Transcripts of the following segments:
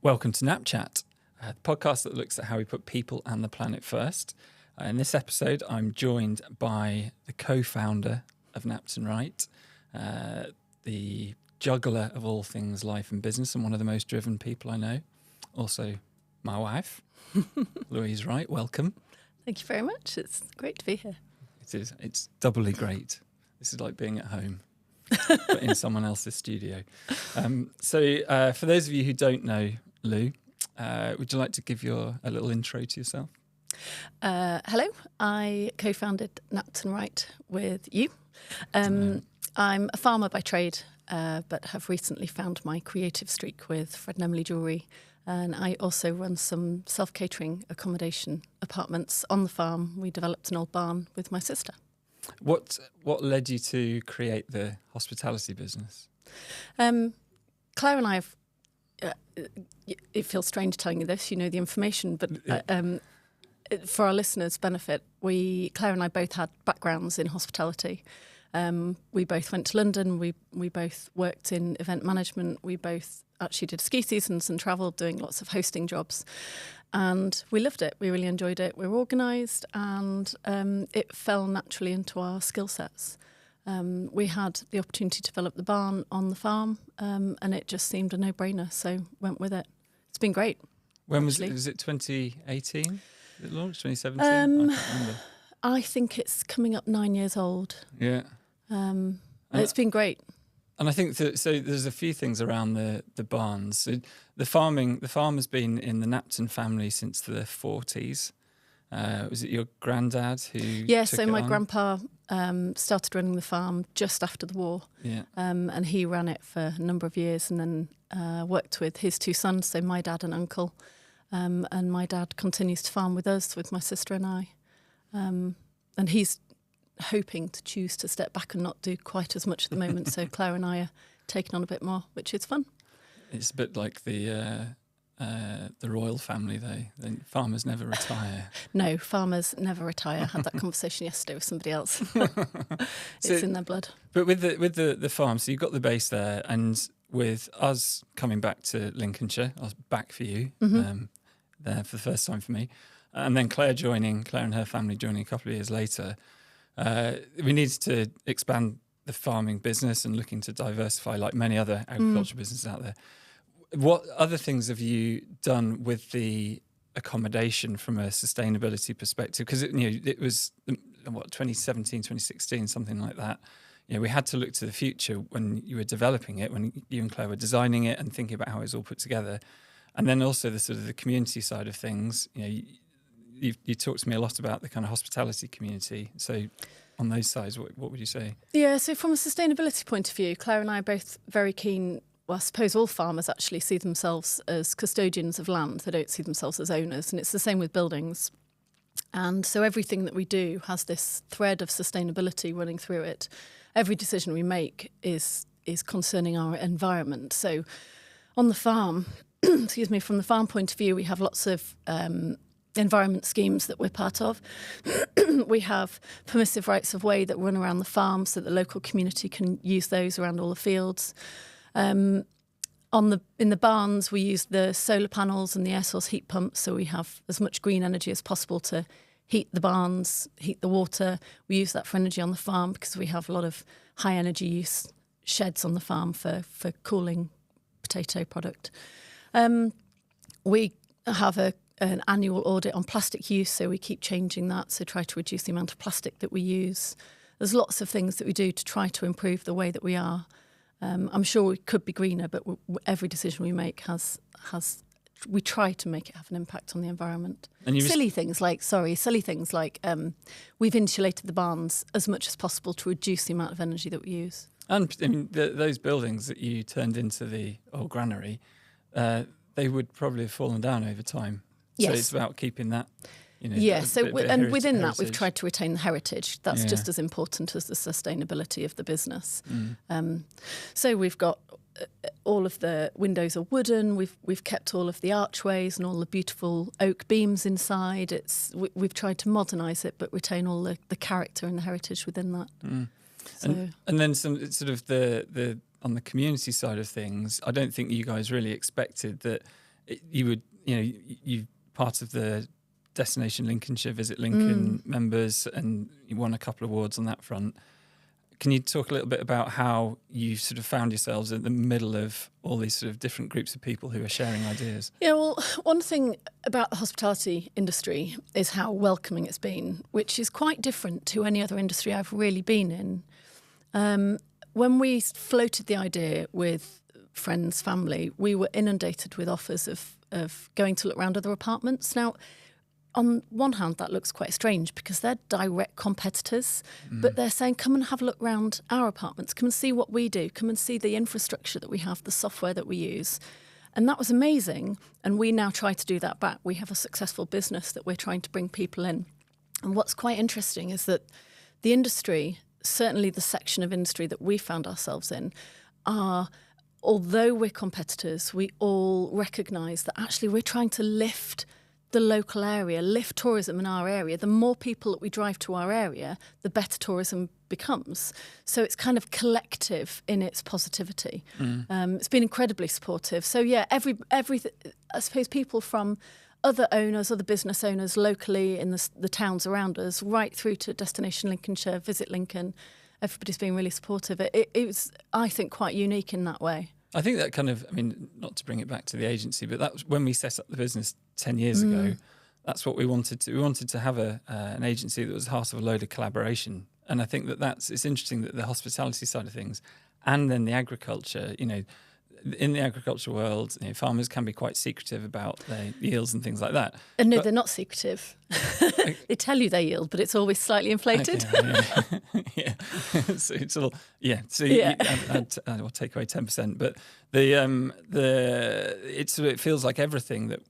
Welcome to KnapChat, the podcast that looks at how we put people and the planet first. In this episode, I'm joined by the co-founder of Knapton Wright, the juggler of all things life and business, and one of the most driven people I know. Also, my wife, Louise Wright. Welcome. Thank you very much. It's great to be here. It is. It's doubly great. This is like being at home, but in someone else's studio. So for those of you who don't know Lou, would you like to give a little intro to yourself? Hello, I co-founded Knapton Wright with you. I'm a farmer by trade, but have recently found my creative streak with Fred and Emily Jewellery. And I also run some self-catering accommodation apartments on the farm. We developed an old barn with my sister. What led you to create the hospitality business? Claire and I have, it feels strange telling you this, you know the information, but for our listeners' benefit, Claire and I both had backgrounds in hospitality. We both went to London, we both worked in event management, we both actually did ski seasons and travelled doing lots of hosting jobs. And we loved it, we really enjoyed it, we were organised, and it fell naturally into our skill sets. We had the opportunity to develop the barn on the farm, and it just seemed a no-brainer, so went with it. It's been great. When was it? Was it 2018? It launched 2017? I can't remember. I think it's coming up 9 years old. Yeah. It's been great. And I think so. There's a few things around the barns. So the farm has been in the Knapton family since the 40s. Was it your granddad who? Yeah. took So it my on? grandpa started running the farm just after the war. Yeah. And he ran it for a number of years, and then worked with his two sons, so my dad and uncle. And my dad continues to farm with us, with my sister and I. And he's hoping to choose to step back and not do quite as much at the moment. So Claire and I are taking on a bit more, which is fun. It's a bit like the royal family, though. The farmers never retire. No, farmers never retire. I had that conversation yesterday with somebody else. It's in their blood. But with the farm, so you've got the base there, and with us coming back to Lincolnshire, I was back for you there for the first time for me, and then Claire and her family joining a couple of years later. We needed to expand the farming business and looking to diversify like many other agriculture businesses out there. What other things have you done with the accommodation from a sustainability perspective? Because it was 2017, 2016, something like that. We had to look to the future when you were developing it, when you and Claire were designing it and thinking about how it was all put together, and then also the sort of the community side of things. You talked to me a lot about the kind of hospitality community. So on those sides, what would you say? Yeah, so from a sustainability point of view, Claire and I are both very keen. Well, I suppose all farmers actually see themselves as custodians of land. They don't see themselves as owners. And it's the same with buildings. And so everything that we do has this thread of sustainability running through it. Every decision we make is concerning our environment. So on the farm, from the farm point of view, we have lots of environment schemes that we're part of. We have permissive rights of way that run around the farm so that the local community can use those around all the fields. In the barns, we use the solar panels and the air source heat pumps, so we have as much green energy as possible to heat the barns, heat the water. We use that for energy on the farm because we have a lot of high energy use sheds on the farm for cooling potato product. We have an annual audit on plastic use, so we keep changing that, so try to reduce the amount of plastic that we use. There's lots of things that we do to try to improve the way that we are. I'm sure we could be greener, but every decision we make we try to make it have an impact on the environment. And silly things like we've insulated the barns as much as possible to reduce the amount of energy that we use. And I mean, those buildings that you turned into the old granary, they would probably have fallen down over time. Yes. So it's about keeping that. Within that, we've tried to retain the heritage. That's just as important as the sustainability of the business. So we've got all of the windows are wooden. We've kept all of the archways and all the beautiful oak beams inside. We've tried to modernise it, but retain all the character and the heritage within that. So. And then some sort of the on the community side of things. I don't think you guys really expected that you would, you part of the Destination Lincolnshire, Visit Lincoln members, and you won a couple of awards on that front. Can you talk a little bit about how you sort of found yourselves in the middle of all these sort of different groups of people who are sharing ideas? Yeah, well, one thing about the hospitality industry is how welcoming it's been, which is quite different to any other industry I've really been in. When we floated the idea with friends, family, we were inundated with offers of going to look around other apartments. Now, on one hand, that looks quite strange because they're direct competitors, but they're saying, come and have a look around our apartments, come and see what we do, come and see the infrastructure that we have, the software that we use. And that was amazing. And we now try to do that back. We have a successful business that we're trying to bring people in. And what's quite interesting is that the industry, certainly the section of industry that we found ourselves in, although we're competitors, we all recognise that actually we're trying to lift the local area, lift tourism in our area. The more people that we drive to our area, the better tourism becomes. So it's kind of collective in its positivity. It's been incredibly supportive. So yeah, every I suppose people from other owners, other business owners locally in the towns around us, right through to Destination Lincolnshire, Visit Lincoln, everybody's been really supportive. It was, I think, quite unique in that way. I think that kind of, I mean, not to bring it back to the agency, but that was when we set up the business 10 years ago. That's what we wanted to. We wanted to have an agency that was heart of a load of collaboration. And I think it's interesting that the hospitality side of things and then the agriculture, in the agriculture world, farmers can be quite secretive about their yields and things like that. And no, they're not secretive. They tell you they yield, but it's always slightly inflated. Yeah. So it's all So I'll take away 10%, but it feels like everything that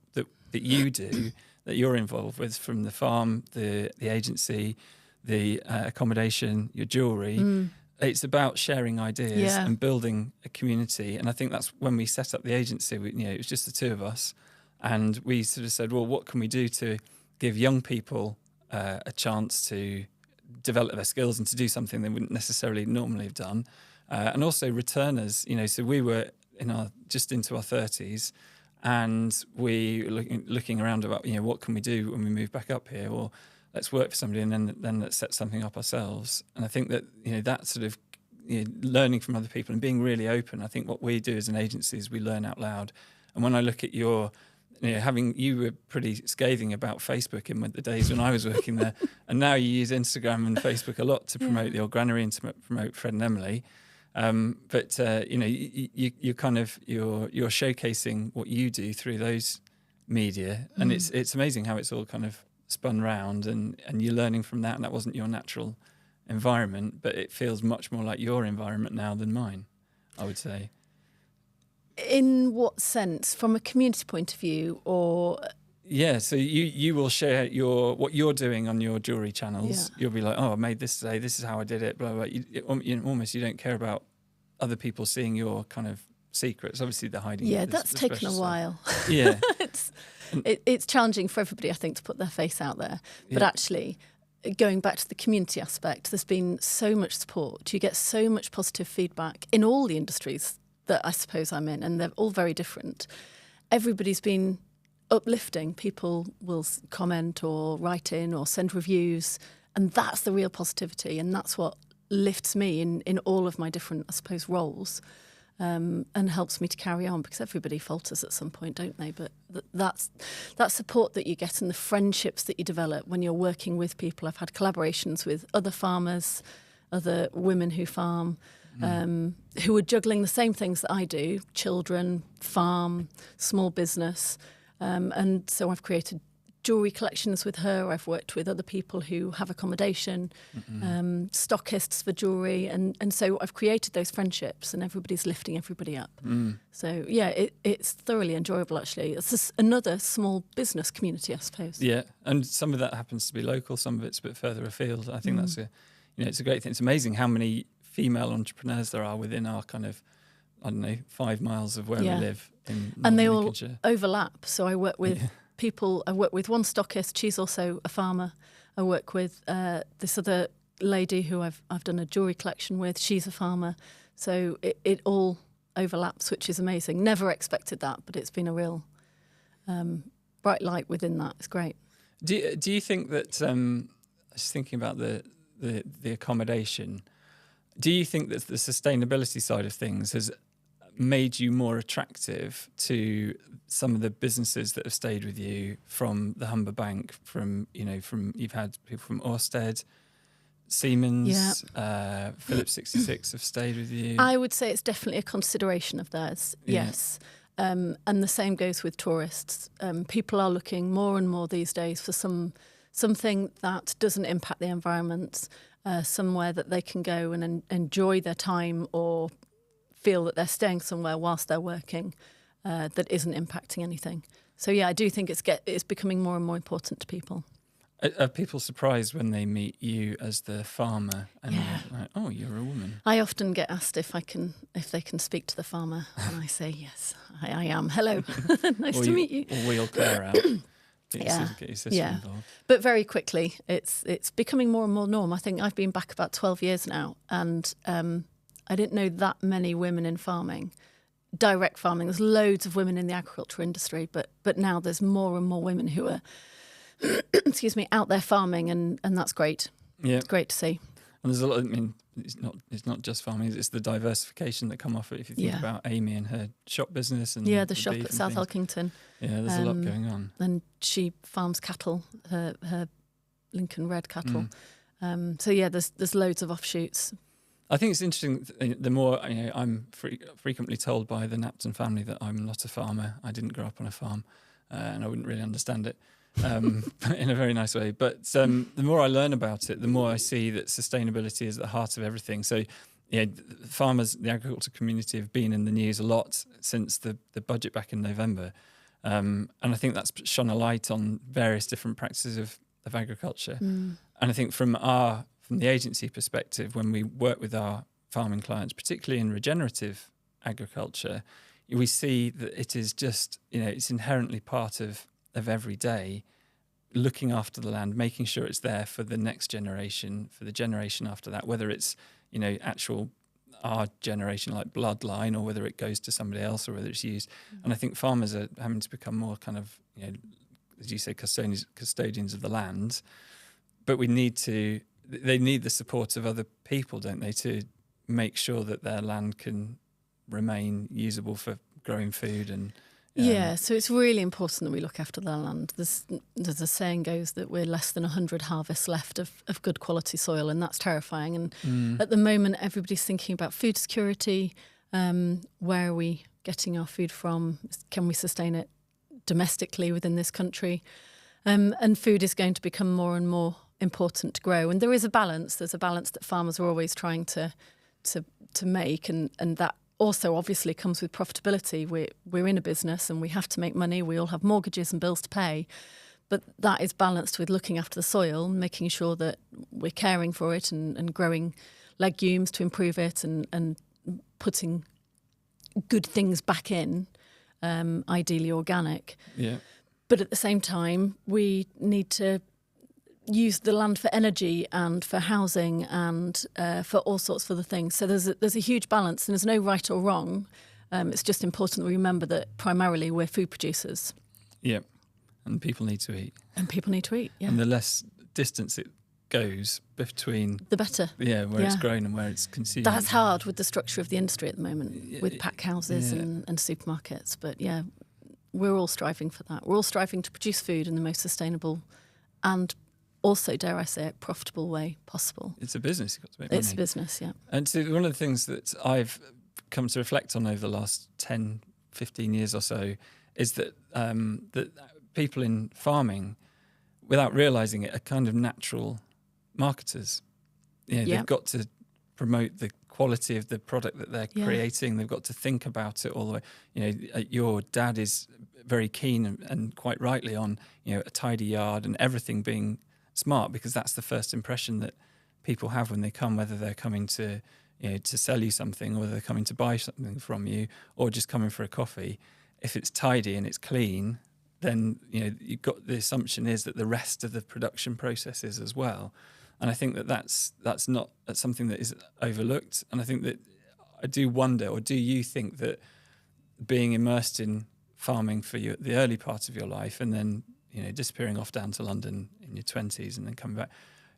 you do, that you're involved with, from the farm, the agency, the accommodation, your jewellery. It's about sharing ideas and building a community. And I think that's when we set up the agency. It was just the two of us, and we sort of said, well, what can we do to give young people a chance to develop their skills and to do something they wouldn't necessarily normally have done, and also returners. So we were just into our 30s, and we looking around about what can we do when we move back up here, or let's work for somebody and then let's set something up ourselves. And I think that that sort of learning from other people and being really open. I think what we do as an agency is we learn out loud. And when I look at your, you were pretty scathing about Facebook in the days when I was working there, and now you use Instagram and Facebook a lot to promote the old granary and to promote Fred and Emily. But you're showcasing what you do through those media, and it's amazing how it's all kind of spun round, and you're learning from that, and that wasn't your natural environment, but it feels much more like your environment now than mine, I would say. In what sense? From a community point of view, or? Yeah, so you will share what you're doing on your jewellery channels. You'll be like, I made this today, this is how I did it, blah, blah. You don't care about other people seeing your kind of secrets. Obviously they're hiding. Yeah, that's taken a while. Yeah. It's challenging for everybody, I think, to put their face out there. But actually, going back to the community aspect, there's been so much support. You get so much positive feedback in all the industries that I suppose I'm in, and they're all very different. Everybody's been uplifting. People will comment or write in or send reviews, and that's the real positivity, and that's what lifts me in all of my different, I suppose, roles. And helps me to carry on, because everybody falters at some point, don't they? But that support that you get and the friendships that you develop when you're working with people. I've had collaborations with other farmers, other women who farm, who are juggling the same things that I do: children, farm, small business. And so I've created jewellery collections with her. I've worked with other people who have accommodation, stockists for jewellery. And so I've created those friendships, and everybody's lifting everybody up. So, yeah, it's thoroughly enjoyable, actually. It's just another small business community, I suppose. Yeah, and some of that happens to be local, some of it's a bit further afield. I think that's it's a great thing. It's amazing how many female entrepreneurs there are within our kind of, 5 miles of where we live in and they Lincolnshire. all overlap. So I work with people. I work with one stockist. She's also a farmer. I work with this other lady who I've done a jewellery collection with. She's a farmer. So it all overlaps, which is amazing. Never expected that, but it's been a real bright light within that is great. Do you think that, just thinking about the accommodation, do you think that the sustainability side of things has made you more attractive to some of the businesses that have stayed with you, from the Humber Bank, from you've had people from Ørsted, Siemens, Phillips 66 have stayed with you? I would say it's definitely a consideration of theirs, yes. And the same goes with tourists. People are looking more and more these days for something that doesn't impact the environment, somewhere that they can go and enjoy their time, or feel that they're staying somewhere whilst they're working that isn't impacting anything. So yeah, I do think it's becoming more and more important to people. Are people surprised when they meet you as the farmer and they're like, oh, you're a woman? I often get asked if they can speak to the farmer, and I say yes, I am. Hello, nice to meet you. Or wheel Claire out. Get your sister involved. But very quickly, it's becoming more and more norm. I think I've been back about 12 years now, and I didn't know that many women in farming, direct farming. There's loads of women in the agriculture industry, but now there's more and more women who are, excuse me, out there farming, and that's great. Yeah, it's great to see. And there's a lot. I mean, it's not just farming; it's the diversification that come off it. If you think about Amy and her shop business, and the shop at South Elkington. Yeah, there's a lot going on. And she farms cattle, her Lincoln Red cattle. So yeah, there's loads of offshoots. I think it's interesting. The more I'm frequently told by the Knapton family that I'm not a farmer. I didn't grow up on a farm, and I wouldn't really understand it in a very nice way. But the more I learn about it, the more I see that sustainability is at the heart of everything. So, farmers, the agriculture community, have been in the news a lot since the budget back in November, and I think that's shone a light on various different practices of agriculture. And I think from the agency perspective, when we work with our farming clients, particularly in regenerative agriculture, we see that it is just, it's inherently part of every day, looking after the land, making sure it's there for the next generation, for the generation after that, whether it's, actual our generation like bloodline, or whether it goes to somebody else, or whether it's used. And I think farmers are having to become more kind of, as you say, custodians of the land. But they need the support of other people, don't they, to make sure that their land can remain usable for growing food and. So it's really important that we look after their land. There's a saying goes that we're less than 100 harvests left of good quality soil, and that's terrifying. And at the moment, everybody's thinking about food security. Where are we getting our food from? Can we sustain it domestically within this country? And food is going to become more and more important to grow. And there is a balance. There's a balance that farmers are always trying to make, and that also obviously comes with profitability. We're in a business and we have to make money. We all have mortgages and bills to pay, but that is balanced with looking after the soil, making sure that we're caring for it and growing legumes to improve it, and putting good things back in, ideally organic. Yeah. But at the same time, we need to use the land for energy and for housing and for all sorts of other things. So there's a huge balance, and there's no right or wrong. It's just important that we remember that primarily we're food producers. Yeah, and people need to eat. And the less distance it goes between, the better. Yeah, where it's grown and where it's consumed. That's hard with the structure of the industry at the moment, with pack houses and supermarkets. But yeah, we're all striving for that. We're all striving to produce food in the most sustainable and also, dare I say it, profitable way possible. It's a business. You've got to make money. It's a business, yeah. And so one of the things that I've come to reflect on over the last 10, 15 years or so is that that people in farming, without realising it, are kind of natural marketers. They've got to promote the quality of the product that they're creating. They've got to think about it all the way. Your dad is very keen and quite rightly on a tidy yard and everything being smart, because that's the first impression that people have when they come, whether they're coming to to sell you something, or whether they're coming to buy something from you, or just coming for a coffee. If it's tidy and it's clean, then you've got the assumption is that the rest of the production process is as well. And I think that's something that is overlooked. And I think that I do wonder, or do you think that being immersed in farming for you at the early part of your life, and then disappearing off down to London in your 20s, and then coming back.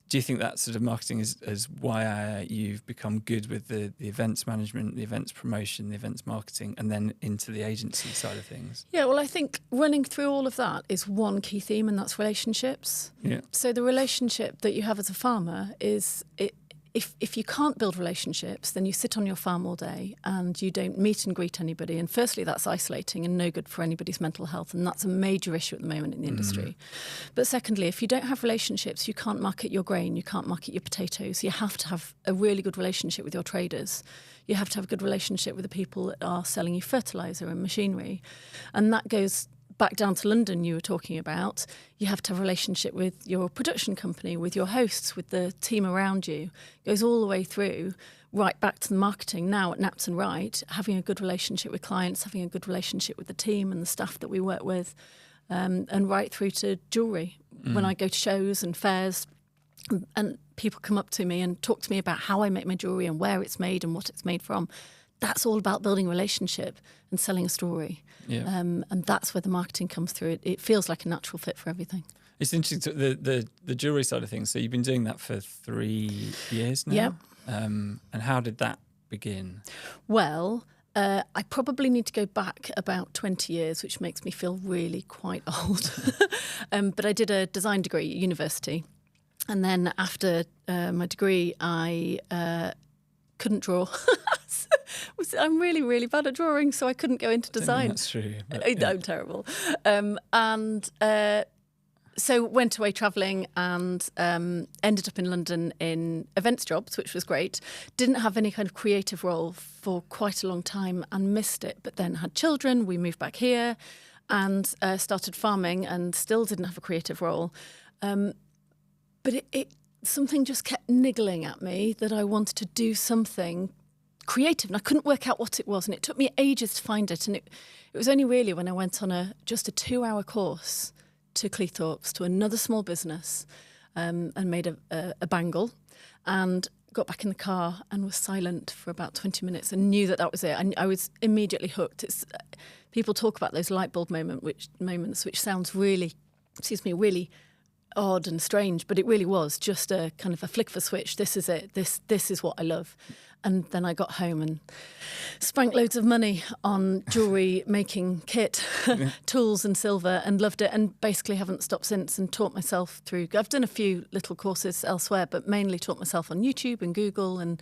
Do you think that sort of marketing is why you've become good with the events management, the events promotion, the events marketing, and then into the agency side of things? Yeah, well, I think running through all of that is one key theme, and that's relationships. Yeah. So the relationship that you have as a farmer is, if you can't build relationships, then you sit on your farm all day and you don't meet and greet anybody. And firstly, that's isolating and no good for anybody's mental health. And that's a major issue at the moment in the industry. But secondly, if you don't have relationships, you can't market your grain, you can't market your potatoes. You have to have a really good relationship with your traders. You have to have a good relationship with the people that are selling you fertiliser and machinery. And that goes back down to London you were talking about. You have to have a relationship with your production company, with your hosts, with the team around you. It goes all the way through, right back to the marketing. Now at Knapton Wright, having a good relationship with clients, having a good relationship with the team and the staff that we work with, and right through to jewellery. When I go to shows and fairs, and people come up to me and talk to me about how I make my jewellery and where it's made and what it's made from, that's all about building a relationship and selling a story. Yeah. And that's where the marketing comes through. It feels like a natural fit for everything. It's interesting, the jewellery side of things. So you've been doing that for 3 years now? Yep. And how did that begin? Well, I probably need to go back about 20 years, which makes me feel really quite old. But I did a design degree at university. And then after my degree, I couldn't draw. I'm really, really bad at drawing, so I couldn't go into design. That's true. I'm terrible. So went away travelling and ended up in London in events jobs, which was great. Didn't have any kind of creative role for quite a long time and missed it, but then had children. We moved back here and started farming and still didn't have a creative role. But something just kept niggling at me that I wanted to do something creative, and I couldn't work out what it was, and it took me ages to find it. And it was only really when I went on just a 2-hour course to Cleethorpes, to another small business, and made a bangle, and got back in the car and was silent for about 20 minutes and knew that was it. I was immediately hooked. People talk about those light bulb moments, which sounds really odd and strange, but it really was just a kind of a flick of a switch. This is it. This is what I love. And then I got home and spanked loads of money on jewellery making kit, tools and silver, and loved it, and basically haven't stopped since, and taught myself through. I've done a few little courses elsewhere, but mainly taught myself on YouTube and Google and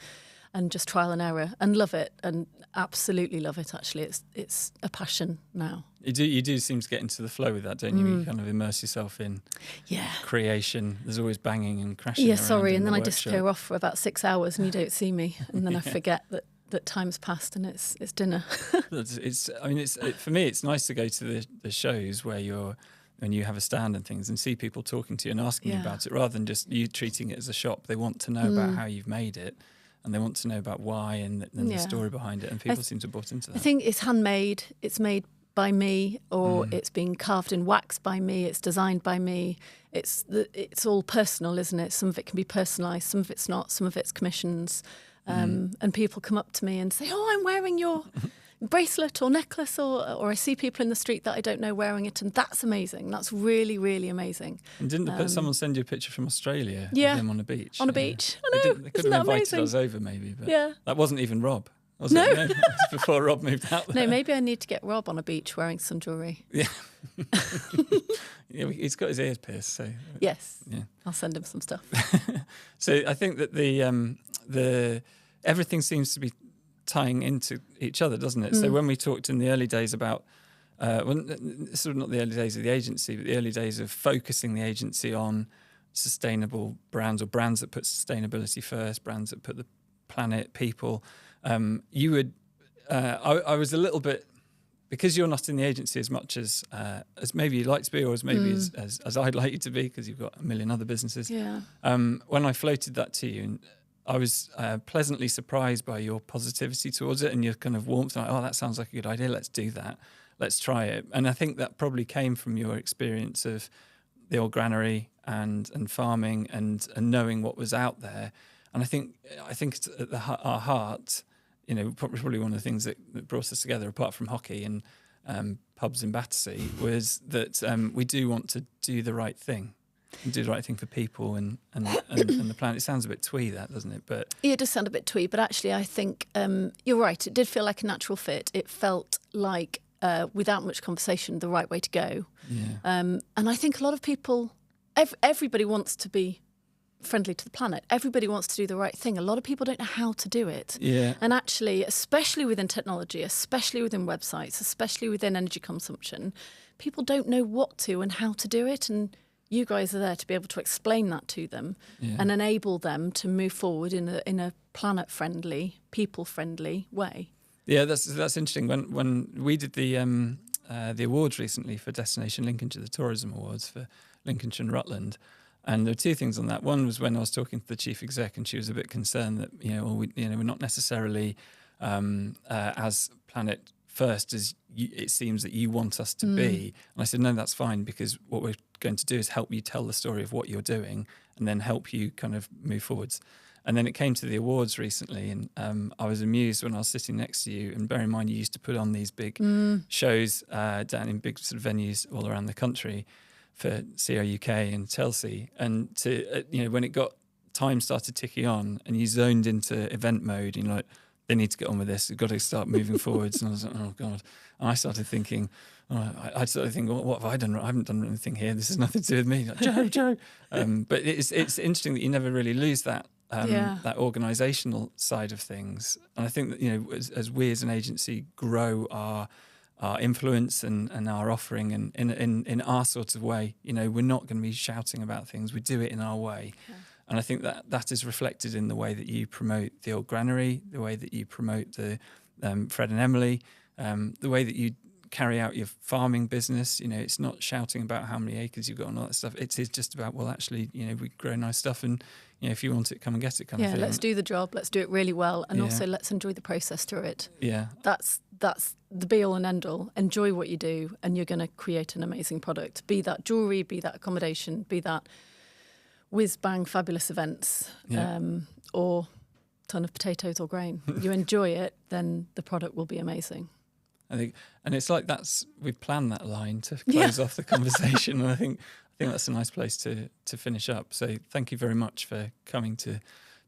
just trial and error, and love it, and absolutely love it. Actually, it's a passion now. You do seem to get into the flow with that, don't you? You kind of immerse yourself in creation. There's always banging and crashing. Yeah, sorry, and then I workshop. Disappear off for about 6 hours, and you don't see me, and then I forget that time's passed and it's dinner. For me, it's nice to go to the shows where when you have a stand and things, and see people talking to you and asking you about it, rather than just you treating it as a shop. They want to know about how you've made it. And they want to know about why and the story behind it. And people seem to have bought into that. I think it's handmade. It's made by me, or it's being carved in wax by me. It's designed by me. It's all personal, isn't it? Some of it can be personalised. Some of it's not. Some of it's commissions. And people come up to me and say, "Oh, I'm wearing your bracelet or necklace," or I see people in the street that I don't know wearing it, and that's amazing. That's really, really amazing. And didn't someone send you a picture from Australia of them on a beach? On a beach. I know. They could have invited us over maybe, but that wasn't even Rob, was it? No. It was before Rob moved out there. No, maybe I need to get Rob on a beach wearing some jewellery. Yeah. He's got his ears pierced, so... Yes. Yeah. I'll send him some stuff. So I think that the everything seems to be tying into each other, doesn't it? So when we talked in the early days about, sort of not the early days of the agency, but the early days of focusing the agency on sustainable brands, or brands that put sustainability first, brands that put the planet, people, you would, I was a little bit, because you're not in the agency as much as maybe you'd like to be, or as maybe as I'd like you to be, because you've got a million other businesses. Yeah. When I floated that to you, and I was pleasantly surprised by your positivity towards it and your kind of warmth. Like, oh, that sounds like a good idea. Let's do that. Let's try it. And I think that probably came from your experience of the old granary and farming and knowing what was out there. And I think it's at our heart, probably one of the things that brought us together, apart from hockey and pubs in Battersea was that we do want to do the right thing. Do the right thing for people and the planet. It sounds a bit twee, that, doesn't it? But yeah, it does sound a bit twee, but actually I think you're right. It did feel like a natural fit. It felt like, without much conversation, the right way to go. yeah, And I think a lot of people, everybody wants to be friendly to the planet. Everybody wants to do the right thing. A lot of people don't know how to do it. yeah, And actually, especially within technology, especially within websites, especially within energy consumption, people don't know what to and how to do it. And you guys are there to be able to explain that to them yeah. and enable them to move forward in a planet-friendly, people-friendly way. Yeah, that's interesting. When we did the awards recently for Destination Lincolnshire, the Tourism Awards for Lincolnshire and Rutland, and there were two things on that. One was when I was talking to the chief exec, and she was a bit concerned that we're not necessarily as planet first as it seems that you want us to be. And I said, no, that's fine, because what we're going to do is help you tell the story of what you're doing, and then help you kind of move forwards. And then it came to the awards recently, and I was amused when I was sitting next to you. And bear in mind, you used to put on these big shows down in big sort of venues all around the country for CRUK and Chelsea. And to when it got time started ticking on, and you zoned into event mode, and you're like, they need to get on with this. We've got to start moving forwards. And I was like, oh God. And I started thinking, I started thinking, what have I done? I haven't done anything here. This has nothing to do with me. Like, Joe. But it's interesting that you never really lose that that organisational side of things. And I think that as we as an agency grow our influence and our offering, and in our sort of way, we're not going to be shouting about things. We do it in our way. Yeah. And I think that is reflected in the way that you promote the old granary, the way that you promote the Fred and Emily, the way that you carry out your farming business. It's not shouting about how many acres you've got and all that stuff. It is just about, well, actually, we grow nice stuff, and if you want it, come and get it, kind of thing. Yeah, let's do the job. Let's do it really well, and also let's enjoy the process through it. Yeah, that's the be all and end all. Enjoy what you do, and you're going to create an amazing product. Be that jewellery, be that accommodation, be that whiz bang fabulous events, or ton of potatoes or grain. You enjoy it, then the product will be amazing. I think, and it's like we've planned that line to close off the conversation, and I think that's a nice place to finish up. So thank you very much for coming to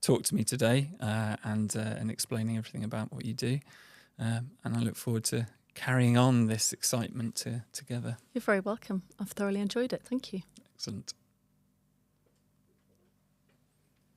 talk to me today and explaining everything about what you do, and I look forward to carrying on this excitement together. You're very welcome. I've thoroughly enjoyed it. Thank you. Excellent.